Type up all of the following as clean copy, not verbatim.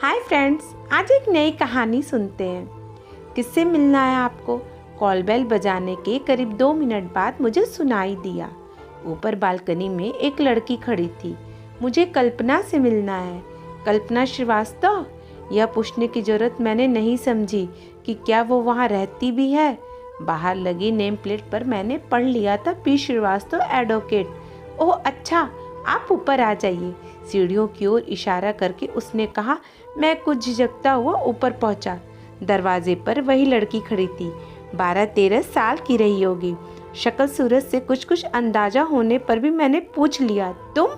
Hi friends, आज एक नई कहानी सुनते हैं। किससे मिलना है आपको? कॉल बेल बजाने के करीब 2 मिनट बाद मुझे सुनाई दिया। ऊपर बालकनी में एक लड़की खड़ी थी। मुझे कल्पना से मिलना है। कल्पना श्रीवास्तव? यह पूछने की जरूरत मैंने नहीं समझी कि क्या वो वहाँ रहती भी है। बाहर लगी नेम प्लेट पर मैंने पढ़ लिया था, पी श्रीवास्तव एडवोकेट। ओह अच्छा, आप ऊपर आ जाइए। सीढ़ियों की ओर इशारा करके उसने कहा। मैं कुछ झिझकता हुआ ऊपर पहुंचा। दरवाजे पर वही लड़की खड़ी थी। 12-13 साल की रही होगी। शक्ल सूरत से कुछ अंदाजा होने पर भी मैंने पूछ लिया, तुम?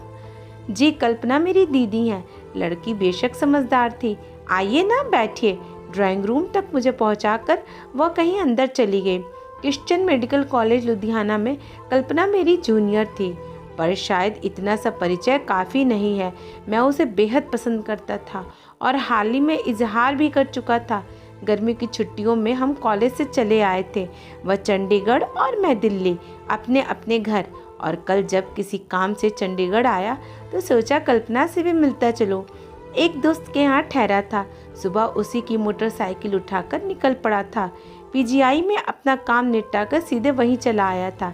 जी, कल्पना मेरी दीदी हैं। लड़की बेशक समझदार थी। आइए ना, बैठिए। ड्राइंग रूम तक मुझे पहुंचाकर वह कहीं अंदर चली गई। क्रिश्चियन मेडिकल कॉलेज लुधियाना में कल्पना मेरी जूनियर थी, पर शायद इतना सा परिचय काफ़ी नहीं है। मैं उसे बेहद पसंद करता था और हाल ही में इजहार भी कर चुका था। गर्मी की छुट्टियों में हम कॉलेज से चले आए थे, वह चंडीगढ़ और मैं दिल्ली, अपने अपने घर। और कल जब किसी काम से चंडीगढ़ आया तो सोचा कल्पना से भी मिलता चलो। एक दोस्त के यहाँ ठहरा था। सुबह उसी की मोटरसाइकिल उठाकर निकल पड़ा था। पीजीआई में अपना काम निपटाकर सीधे वहीं चला आया था,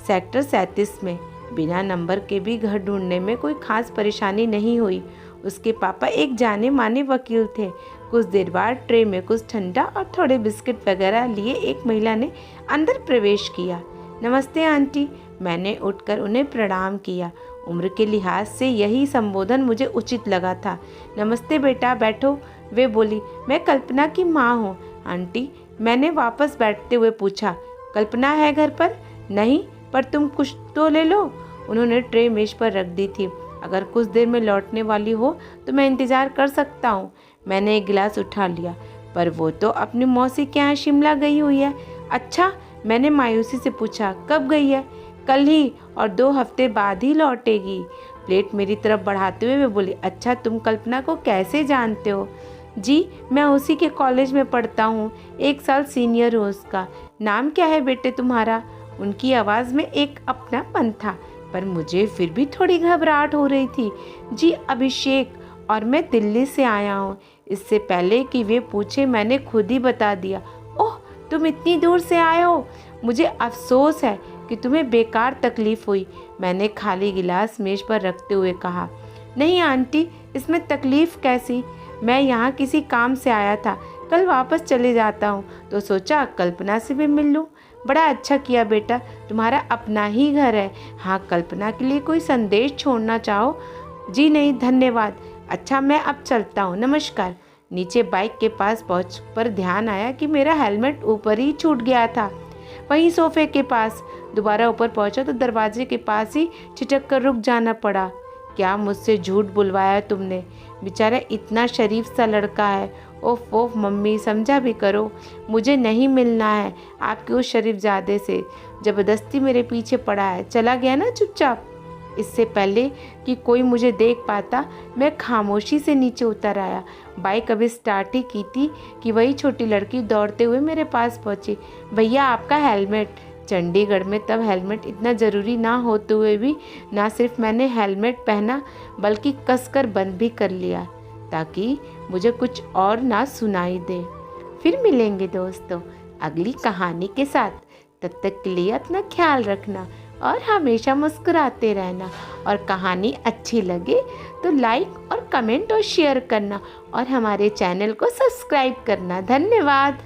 सेक्टर 37 में। बिना नंबर के भी घर ढूंढने में कोई खास परेशानी नहीं हुई। उसके पापा एक जाने माने वकील थे। कुछ देर बाद ट्रे में कुछ ठंडा और थोड़े बिस्किट वगैरह लिए एक महिला ने अंदर प्रवेश किया। नमस्ते आंटी। मैंने उठकर उन्हें प्रणाम किया। उम्र के लिहाज से यही संबोधन मुझे उचित लगा था। नमस्ते बेटा, बैठो। वे बोली, मैं कल्पना की माँ हूँ आंटी। मैंने वापस बैठते हुए पूछा, कल्पना है घर पर? नहीं, पर तुम कुछ तो ले लो। उन्होंने ट्रे मेज पर रख दी थी। अगर कुछ देर में लौटने वाली हो तो मैं इंतज़ार कर सकता हूँ। मैंने एक गिलास उठा लिया। पर वो तो अपनी मौसी के यहाँ शिमला गई हुई है। अच्छा, मैंने मायूसी से पूछा, कब गई है? कल ही, और 2 हफ्ते बाद ही लौटेगी। प्लेट मेरी तरफ बढ़ाते हुए वे बोली, अच्छा तुम कल्पना को कैसे जानते हो? जी, मैं उसी के कॉलेज में पढ़ता हूँ, 1 साल सीनियर हूँ उसका। नाम क्या है बेटे तुम्हारा? उनकी आवाज़ में एक अपनापन था, पर मुझे फिर भी थोड़ी घबराहट हो रही थी। जी, अभिषेक, और मैं दिल्ली से आया हूँ। इससे पहले कि वे पूछे मैंने खुद ही बता दिया। ओह, तुम इतनी दूर से आए हो? मुझे अफसोस है कि तुम्हें बेकार तकलीफ़ हुई। मैंने खाली गिलास मेज पर रखते हुए कहा। नहीं आंटी, इसमें तकलीफ़ कैसी? मैं यहाँ किसी काम से आया था, कल वापस चले जाता हूँ, तो सोचा कल्पना से भी मिल लूँ। बड़ा अच्छा किया बेटा, तुम्हारा अपना ही घर है। हाँ, कल्पना के लिए कोई संदेश छोड़ना चाहो? जी नहीं, धन्यवाद। अच्छा, मैं अब चलता हूँ, नमस्कार। नीचे बाइक के पास पहुँच पर ध्यान आया कि मेरा हेलमेट ऊपर ही छूट गया था, वहीं सोफे के पास। दोबारा ऊपर पहुँचा तो दरवाजे के पास ही छिटक कर रुक जाना पड़ा। क्या मुझसे झूठ बुलवाया तुमने? बेचारा इतना शरीफ सा लड़का है। ओफ ओफ मम्मी, समझा भी करो। मुझे नहीं मिलना है आपके उस शरीफजादे से। ज़बरदस्ती मेरे पीछे पड़ा है, चला गया ना चुपचाप। इससे पहले कि कोई मुझे देख पाता मैं खामोशी से नीचे उतर आया। बाइक अभी स्टार्ट ही की थी कि वही छोटी लड़की दौड़ते हुए मेरे पास पहुंची। भैया, आपका हेलमेट। चंडीगढ़ में तब हेलमेट इतना ज़रूरी ना होते हुए भी ना सिर्फ मैंने हेलमेट पहना बल्कि कसकर बंद भी कर लिया ताकि मुझे कुछ और ना सुनाई दे। फिर मिलेंगे दोस्तों अगली कहानी के साथ। तब तक के लिए अपना ख्याल रखना और हमेशा मुस्कुराते रहना। और कहानी अच्छी लगे तो लाइक और कमेंट और शेयर करना और हमारे चैनल को सब्सक्राइब करना। धन्यवाद।